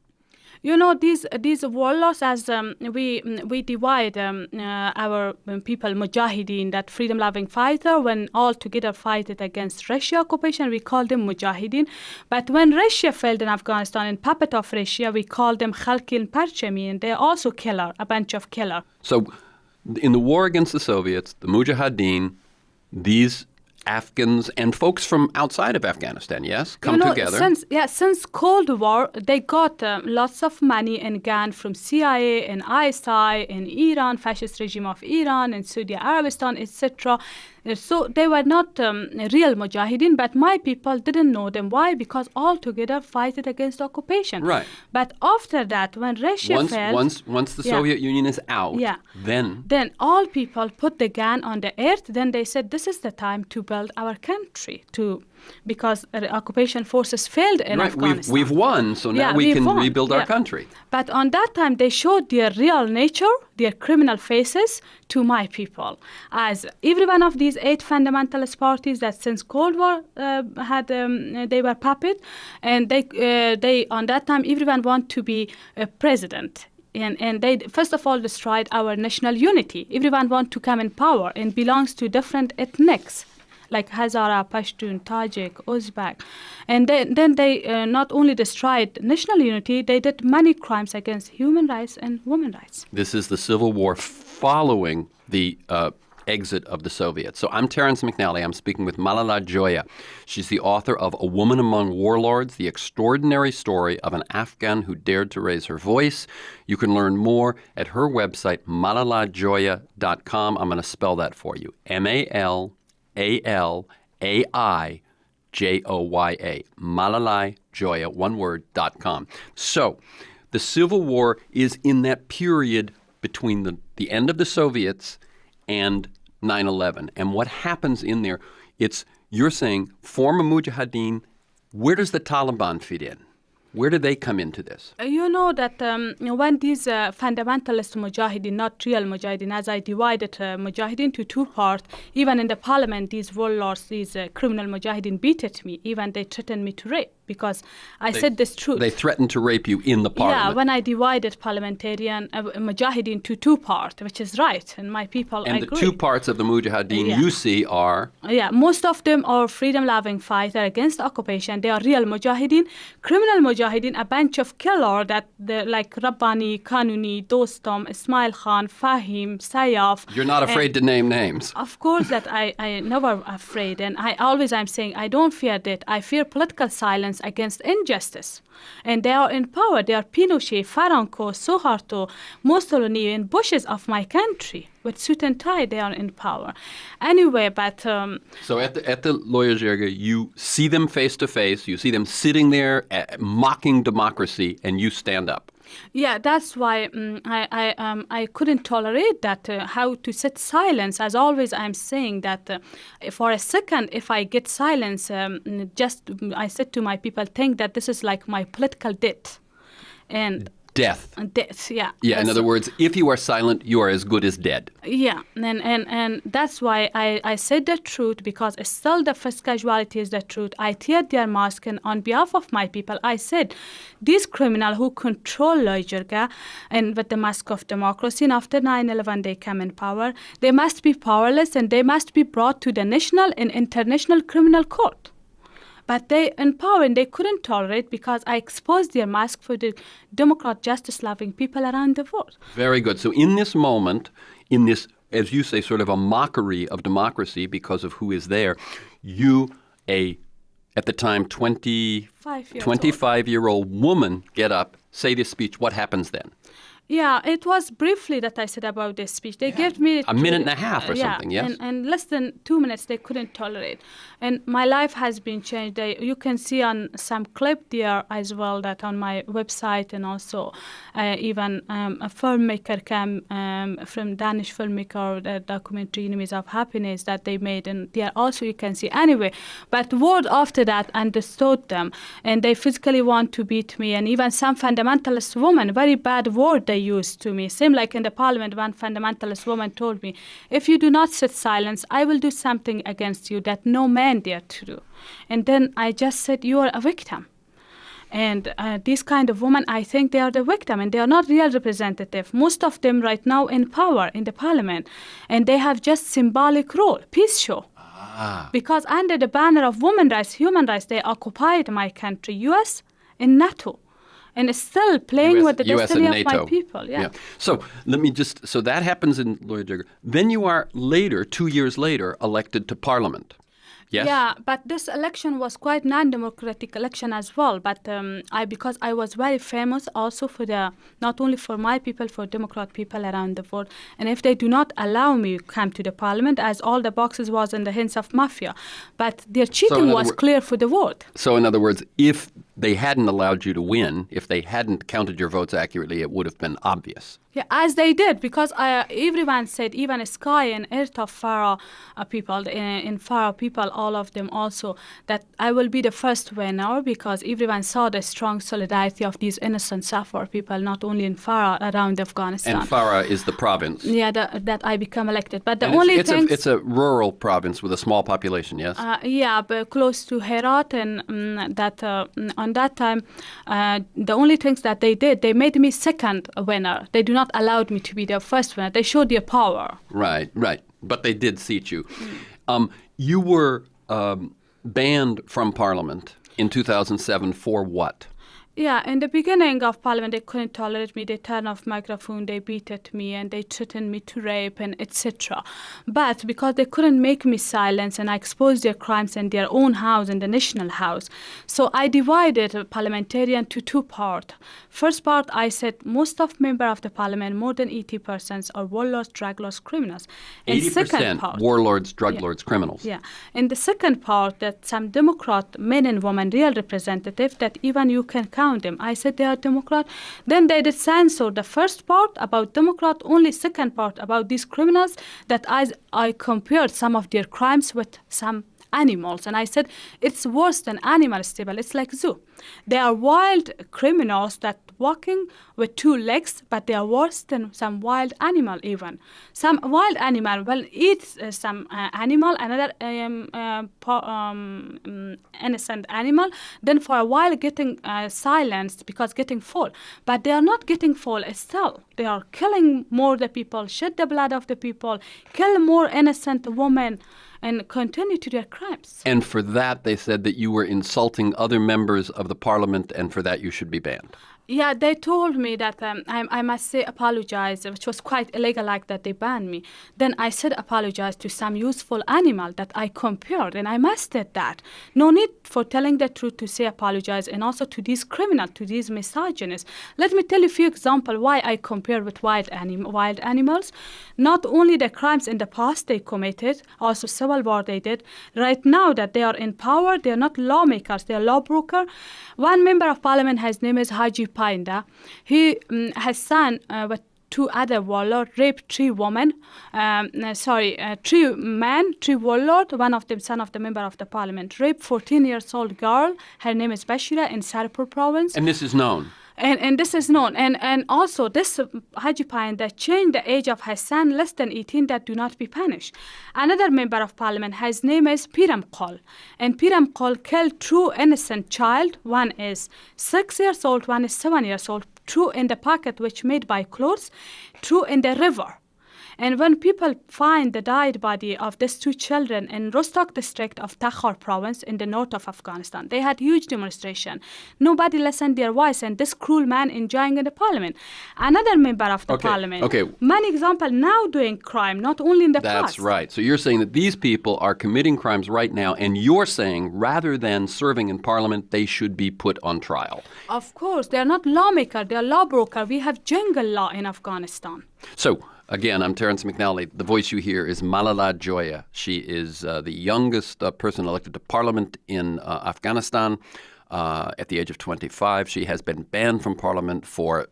You know, these warlords, as we divide our people, Mujahideen, that freedom-loving fighter, when all together fight it against Russia occupation, we call them Mujahideen. But when Russia failed in Afghanistan and puppet of Russia, we call them Khalkin Parchami, and they're also killer, a bunch of killer. So in the war against the Soviets, the Mujahideen, these Afghans and folks from outside of Afghanistan, yes, come together. Since Cold War, they got lots of money and gun from CIA and ISI and Iran, fascist regime of Iran and Saudi Arabistan, etc. So they were not real Mujahideen, but my people didn't know them. Why? Because all together fight it against occupation. Right. But after that, when Russia failed, once the Soviet Union is out, then all people put the gun on the earth. Then they said, this is the time to build our country, because the occupation forces failed in Afghanistan. We've won, so now we can rebuild our country. But on that time, they showed their real nature, their criminal faces to my people. As every one of these 8 fundamentalist parties that since Cold War they were puppet, and they on that time, everyone want to be a president. And they, first of all, destroyed our national unity. Everyone want to come in power and belongs to different ethnics, like Hazara, Pashtun, Tajik, Uzbek. And then they not only destroyed national unity, they did many crimes against human rights and women's rights. This is the civil war following the exit of the Soviets. So I'm Terrence McNally. I'm speaking with Malalai Joya. She's the author of A Woman Among Warlords, The Extraordinary Story of an Afghan Who Dared to Raise Her Voice. You can learn more at her website, malalaijoya.com. I'm going to spell that for you. MALALAIJOYA. Malalai Joya, one word, .com. So the Civil War is in that period between the end of the Soviets and 9/11. And what happens in there, you're saying, former Mujahideen, where does the Taliban fit in? Where do they come into this? You know that when these fundamentalist Mujahideen, not real Mujahideen, as I divided Mujahideen to 2 parts, even in the parliament, these warlords, these criminal Mujahideen beat at me. Even they threatened me to rape because I said this truth. They threatened to rape you in the parliament? Yeah, when I divided parliamentarian Mujahideen to 2 parts, which is right, and my people and agree. The 2 parts of the Mujahideen you see are? Yeah, most of them are freedom-loving fighter against occupation. They are real Mujahideen. Criminal Mujahideen, a bunch of killer that like Rabbani, Kanuni, Dostum, Ismail Khan, Fahim, Sayyaf. You're not afraid to name names? Of course that I never afraid, and I'm saying I don't fear that. I fear political silence silence against injustice. And they are in power. They are Pinochet, Franco, Suharto, Mussolini, and Bushes of my country. With suit and tie, they are in power. Anyway, but... So at the Loya Jirga, you see them face to face, you see them sitting there mocking democracy, and you stand up. Yeah, that's why I couldn't tolerate that, how to sit silence. As always, I'm saying that for a second, if I get silence, I said to my people, think that this is like my political death. And Death. Death, yeah. Yeah, in other words, if you are silent, you are as good as dead. Yeah, and that's why I said the truth, because still the first casualty is the truth. I teared their mask, and on behalf of my people, I said, these criminals who control Loya Jirga and with the mask of democracy, and after 9/11 they come in power, they must be powerless and they must be brought to the national and international criminal court. But they in power, and they couldn't tolerate, because I exposed their mask for the democrat, justice-loving people around the world. Very good. So in this moment, in this, as you say, sort of a mockery of democracy because of who is there, you, at the time, 25-year-old woman, get up, say this speech. What happens then? Yeah, it was briefly that I said about this speech. They gave me a minute and a half or something, yes? And less than 2 minutes they couldn't tolerate. And my life has been changed. You can see on some clip there as well, that on my website, and also even a filmmaker came from Danish filmmaker, the documentary Enemies of Happiness that they made, and there also you can see. Anyway, but word after that understood them, and they physically want to beat me, and even some fundamentalist woman, very bad word they used to me. Same like in the parliament, one fundamentalist woman told me, if you do not sit silent, I will do something against you that no man dare to do. And then I just said, you are a victim. And these kind of women, I think they are the victim, and they are not real representative. Most of them right now in power in the parliament, and they have just symbolic role, peace show. Because under the banner of women's rights, human rights, they occupied my country, US and NATO. And it's still playing with the destiny of my people. Yeah. So so that happens in Loya Jirga. Then you are later, 2 years later, elected to parliament. Yes? Yeah, but this election was quite non-democratic election as well. But because I was very famous also for not only for my people, for Democrat people around the world. And if they do not allow me to come to the parliament, as all the boxes was in the hands of mafia, but their cheating was clear for the world. So in other words, if they hadn't allowed you to win, if they hadn't counted your votes accurately, it would have been obvious. Yeah, as they did, because everyone said, even Sky and Earth of Pharaoh people, in Pharaoh people, all of them also, that I will be the first winner, because everyone saw the strong solidarity of these innocent Safar people, not only in Pharaoh, around Afghanistan. And Pharaoh is the province. Yeah, that I become elected. But it's a rural province with a small population, yes? Yeah, but close to Herat, and on that time, the only things that they did, they made me second winner. They do not allowed me to be their first winner. They showed their power. Right. But they did seat you. You were banned from Parliament in 2007 for what? Yeah, in the beginning of Parliament, they couldn't tolerate me. They turned off microphone, they beat at me, and they threatened me to rape, and etc. But because they couldn't make me silence, and I exposed their crimes in their own house, in the National House, so I divided a parliamentarian to two parts. First part, I said most of members of the Parliament, more than 80%, are warlords, drug lords, criminals. 80% warlords, drug lords, criminals. Yeah. In the second part, that some Democrat men and women, real representatives, that even you can count them. I said they are Democrat. Then they did censor the first part about Democrat, only second part about these criminals, that I compared some of their crimes with some animals. And I said, it's worse than animal stable. It's like zoo. They are wild criminals that walking with two legs, but they are worse than some wild animal even. Some wild animal will eat some animal, another innocent animal, then for a while getting silenced because getting full. But they are not getting full still. They are killing more the people, shed the blood of the people, kill more innocent women, and continue to their crimes. And for that, they said that you were insulting other members of the parliament, and for that you should be banned. Yeah, they told me that I must say apologize, which was quite illegal, like that they banned me. Then I said apologize to some useful animal that I compared, and I mastered that. No need for telling the truth to say apologize, and also to these criminals, to these misogynists. Let me tell you a few examples why I compare with wild animals. Not only the crimes in the past they committed, also civil war they did. Right now that they are in power, they are not lawmakers, they are lawbroker. One member of parliament, his name is Haji Painda. He has son with two other warlords, raped three women, three men, three warlords, one of them son of the member of the parliament, raped 14-year-old girl, her name is Bashira in Sarpur province. And this is known. And this is known. And also this Haji Painda changed the age of his son less than 18 that do not be punished. Another member of parliament, his name is Piram Qol. And Piram Qol killed two innocent child. One is 6 years old, one is 7 years old. Two in the pocket which made by clothes, two in the river. And when people find the died body of these two children in Rostok district of Takhar province in the north of Afghanistan, they had huge demonstration. Nobody listened their voice, and this cruel man enjoying in the parliament. Another member of the parliament. Okay. Many example now doing crime, not only in the past. That's right. So you're saying that these people are committing crimes right now, and you're saying rather than serving in parliament, they should be put on trial. Of course, they are not lawmaker, they are lawbroker. We have jungle law in Afghanistan. So, again, I'm Terence McNally. The voice you hear is Malalai Joya. She is the youngest person elected to parliament in Afghanistan at the age of 25. She has been banned from parliament for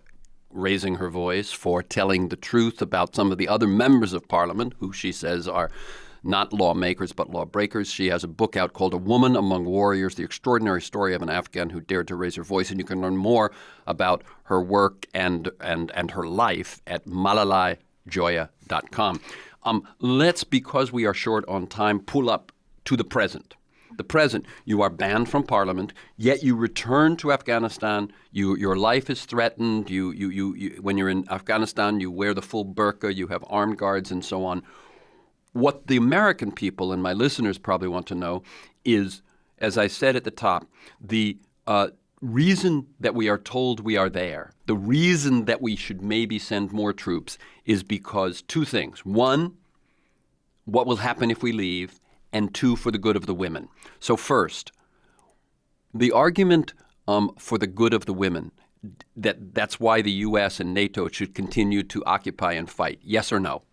raising her voice, for telling the truth about some of the other members of parliament, who she says are not lawmakers but lawbreakers. She has a book out called A Woman Among Warriors, The Extraordinary Story of an Afghan Who Dared to Raise Her Voice. And you can learn more about her work and her life at MALALAIJOYA.com. Let's, because we are short on time, pull up to the present. The present, you are banned from parliament, yet you return to Afghanistan. Your life is threatened. When you're in Afghanistan, you wear the full burqa, you have armed guards and so on. What the American people and my listeners probably want to know is, as I said at the top, the reason that we are told we are there, the reason that we should maybe send more troops is because two things. One, what will happen if we leave? And two, for the good of the women. So first, the argument for the good of the women, that's why the U.S. and NATO should continue to occupy and fight. Yes or no?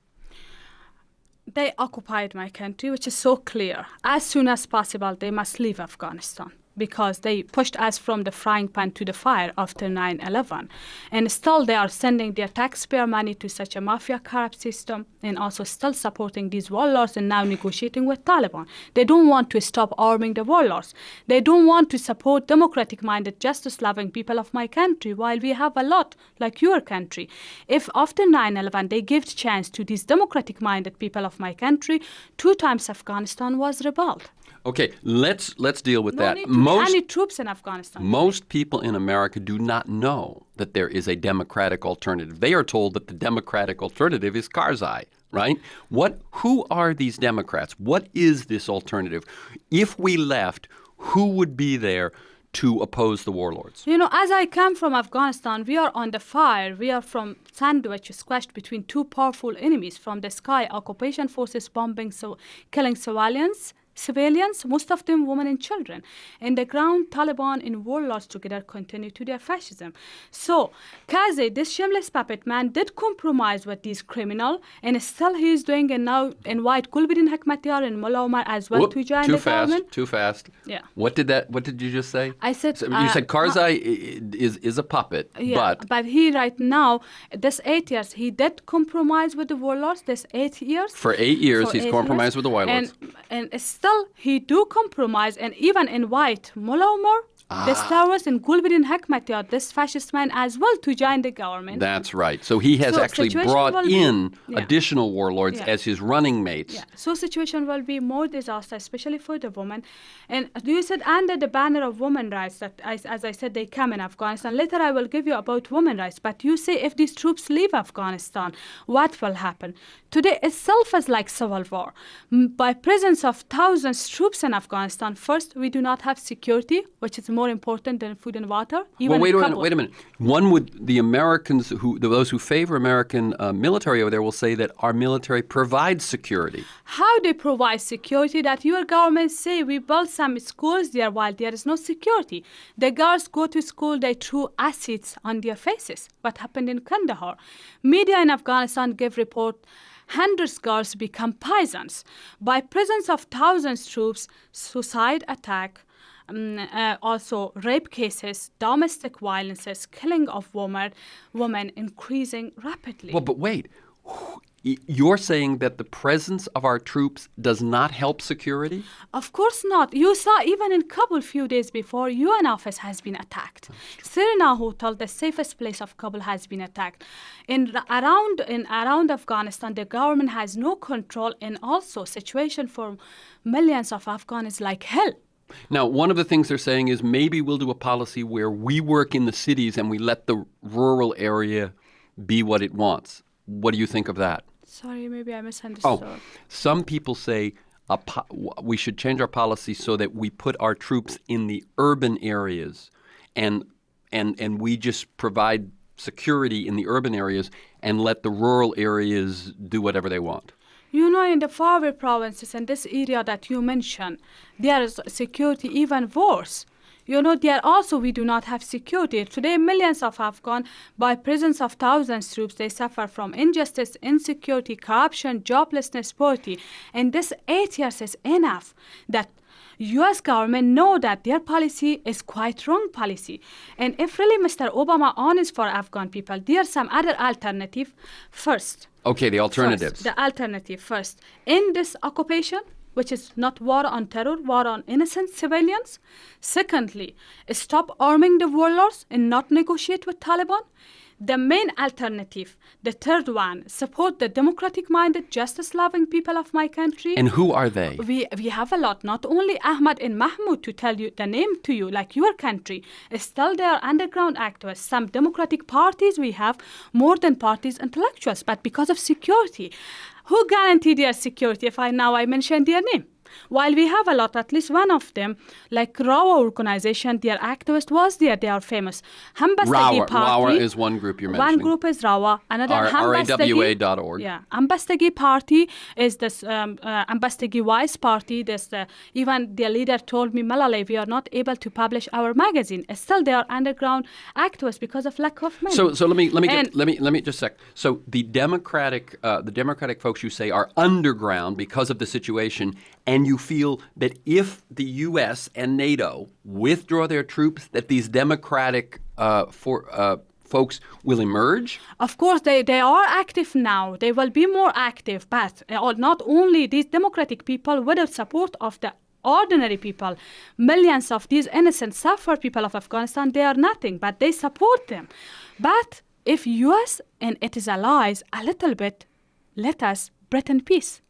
They occupied my country, which is so clear. As soon as possible, they must leave Afghanistan because they pushed us from the frying pan to the fire after 9/11. And still they are sending their taxpayer money to such a mafia corrupt system and also still supporting these warlords and now negotiating with Taliban. They don't want to stop arming the warlords. They don't want to support democratic-minded, justice-loving people of my country while we have a lot like your country. If after 9/11 they give chance to these democratic-minded people of my country, 2 times Afghanistan was rebelled. Okay, let's deal with that. Any troops in Afghanistan. Most people in America do not know that there is a democratic alternative. They are told that the democratic alternative is Karzai, right? Who are these Democrats? What is this alternative? If we left, who would be there to oppose the warlords? You know, as I come from Afghanistan, we are on the fire. We are from sandwich squashed between two powerful enemies. From the sky, occupation forces bombing, killing civilians, most of them women and children. In the ground, Taliban and warlords together continue to their fascism. So, Karzai, this shameless puppet man, did compromise with these criminals, and still he is doing it now. Invite Gulbuddin Hekmatyar and Mullah Omar as well to join the government. Too fast. Yeah. What did you just say? I said... you said Karzai is a puppet, yeah, but he right now, this 8 years, he did compromise with the warlords, this 8 years. For 8 years, he's compromised with the warlords. And still, he do compromise and even invite Mullah Omar, this terrorist, and Gulbuddin Hekmatyar, this fascist man, as well to join the government. That's right. So he has actually brought in additional warlords as his running mates. Yeah. So situation will be more disaster, especially for the women. And you said under the banner of women's rights, that as I said, they come in Afghanistan. Later I will give you about women's rights. But you say if these troops leave Afghanistan, what will happen? Today itself is like civil war. By presence of thousands of troops in Afghanistan, first, we do not have security, which is more important than food and water. Well, wait a minute. The Americans, those who favor American military over there will say that our military provides security. How they provide security that your government say we built some schools there while there is no security? The girls go to school, they threw acids on their faces. What happened in Kandahar? Media in Afghanistan give report hundreds of girls become peasants. By presence of thousands troops, suicide attack, also rape cases, domestic violences, killing of women increasing rapidly. Well, but wait. You're saying that the presence of our troops does not help security? Of course not. You saw even in Kabul few days before, UN office has been attacked. Serena Hotel, the safest place of Kabul, has been attacked. Around Afghanistan, the government has no control, and also situation for millions of Afghans is like hell. Now, one of the things they're saying is maybe we'll do a policy where we work in the cities and we let the rural area be what it wants. What do you think of that? Sorry, maybe I misunderstood. Oh, some people say we should change our policy so that we put our troops in the urban areas and we just provide security in the urban areas and let the rural areas do whatever they want. You know, in the faraway provinces and this area that you mentioned, there is security even worse. You know, there also we do not have security. Today, millions of Afghans, by presence of thousands troops, they suffer from injustice, insecurity, corruption, joblessness, poverty. And this 8 years is enough that U.S. government know that their policy is quite wrong policy. And if really Mr. Obama honest for Afghan people, there are some other alternative. First. Okay, the alternatives. The alternative first. In this occupation, which is not war on terror, war on innocent civilians. Secondly, stop arming the warlords and not negotiate with Taliban. The main alternative, the third one, support the democratic-minded, justice-loving people of my country. And who are they? We have a lot, not only Ahmad and Mahmoud, to tell you the name to you, like your country. Still, they are underground activists. Some democratic parties we have more than parties intellectuals, but because of security. Who guaranteed their security if I mention their name? While we have a lot, at least one of them, like Rawa organization, their activist was there, they are famous. Rawa is one group you're mentioning. One group is Rawa, another rawa.org. Yeah, Ambastagi party is this Ambastagi Wise party. This even their leader told me, Malalai, we are not able to publish our magazine. Still, they are underground activists because of lack of money. So let me just sec. So the Democratic folks you say are underground because of the situation. And you feel that if the U.S. and NATO withdraw their troops, that these democratic folks will emerge? Of course, they are active now. They will be more active. But not only these democratic people, with the support of the ordinary people, millions of these innocent, suffered people of Afghanistan, they are nothing, but they support them. But if U.S. and its allies a little bit let us breathe in peace.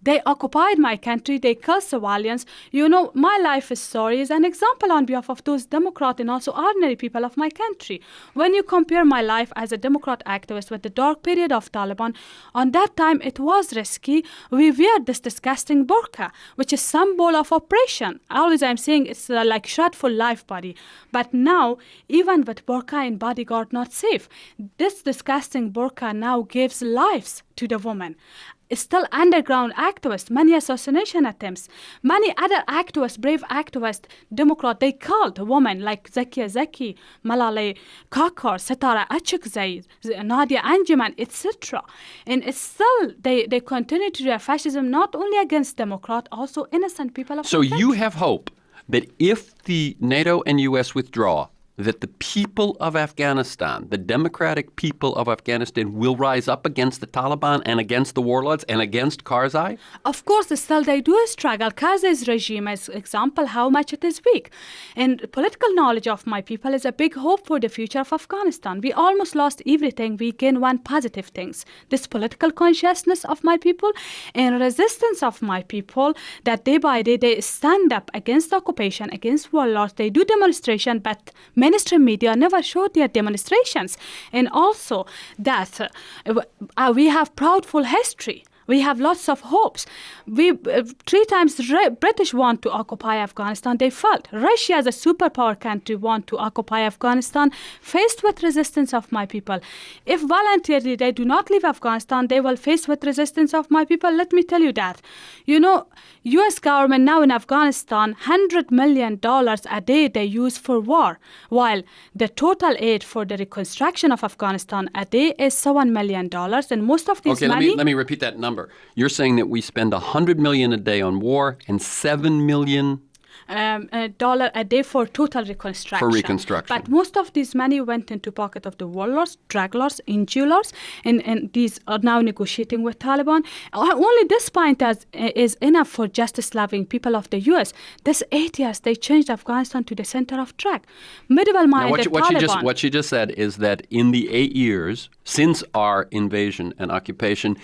They occupied my country, they killed civilians. You know, my life story is an example on behalf of those Democrat and also ordinary people of my country. When you compare my life as a Democrat activist with the dark period of Taliban, on that time it was risky. We wear this disgusting burqa, which is symbol of oppression. Always I'm saying it's like shroud-full life body. But now, even with burqa and bodyguard not safe, this disgusting burqa now gives lives to the woman. Still underground activists, many assassination attempts, many other activists, brave activists, Democrat, they called women like Zakia Zaki, Malalai Kakar, Setara Achikzai, Nadia Anjuman, etc. And it's still, they continue to do fascism not only against Democrat, also innocent people of So you have hope that if the NATO and U.S. withdraw, that the people of Afghanistan, the democratic people of Afghanistan, will rise up against the Taliban and against the warlords and against Karzai? Of course, still they do struggle. Karzai's regime is example how much it is weak. And political knowledge of my people is a big hope for the future of Afghanistan. We almost lost everything. We gain one positive things. This political consciousness of my people and resistance of my people that day by day they stand up against occupation, against warlords. They do demonstration, but mainstream media never showed their demonstrations. And also that we have proudful history We have lots of hopes. We 3 times British want to occupy Afghanistan. They failed. Russia, as a superpower country, want to occupy Afghanistan, faced with resistance of my people. If voluntarily they do not leave Afghanistan, they will face with resistance of my people. Let me tell you that. U.S. government now in Afghanistan, $100 million a day they use for war, while the total aid for the reconstruction of Afghanistan a day is $7 million, and most of this money... let me repeat that number. You're saying that we spend $100 million a day on war and $7 million dollar a day for total reconstruction. For reconstruction. But most of this money went into pocket of the warlords, drug lords, NGO lords, and these are now negotiating with Taliban. Only this point is enough for justice-loving people of the U.S. This 8 years, they changed Afghanistan to the center of drug. Medieval-minded Taliban. What she just said is that in the 8 years since our invasion and occupation,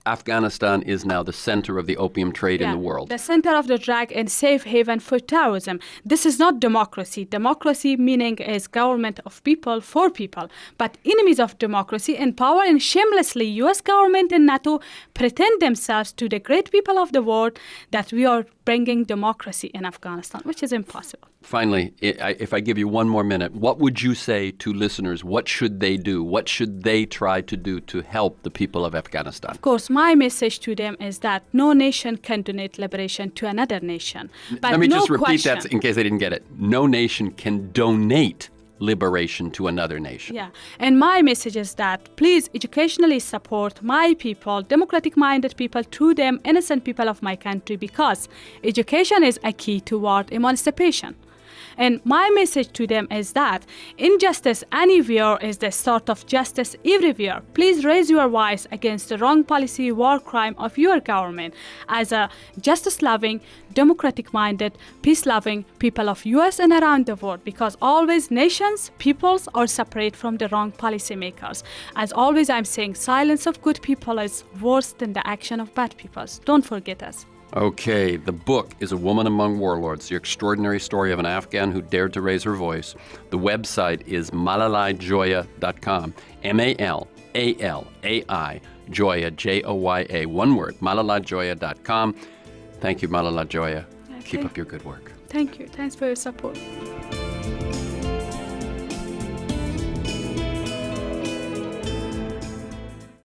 Afghanistan is now the center of the opium trade in the world. The center of the drug and safe haven for terrorism. This is not democracy. Democracy meaning is government of people for people. But enemies of democracy in power and shamelessly U.S. government and NATO pretend themselves to the great people of the world that we are bringing democracy in Afghanistan, which is impossible. Finally, if I give you one more minute, what would you say to listeners? What should they do? What should they try to do to help the people of Afghanistan? Of course, my message to them is that no nation can donate liberation to another nation. But let me just repeat that in case they didn't get it. No nation can donate liberation to another nation. Yeah, and my message is that please educationally support my people, democratic-minded people, through them, innocent people of my country, because education is a key toward emancipation. And my message to them is that injustice anywhere is the start of justice everywhere. Please raise your voice against the wrong policy, war crime of your government as a justice-loving, democratic-minded, peace-loving people of US and around the world, because always nations, peoples are separate from the wrong policymakers. As always, I'm saying silence of good people is worse than the action of bad people. Don't forget us. Okay, the book is A Woman Among Warlords, the extraordinary story of an Afghan who dared to raise her voice. The website is MALALAIJOYA.com, MALALAI Joya, Joya, one word, MALALAIJOYA.com. Thank you, Malala Joya. Okay. Keep up your good work. Thank you. Thanks for your support.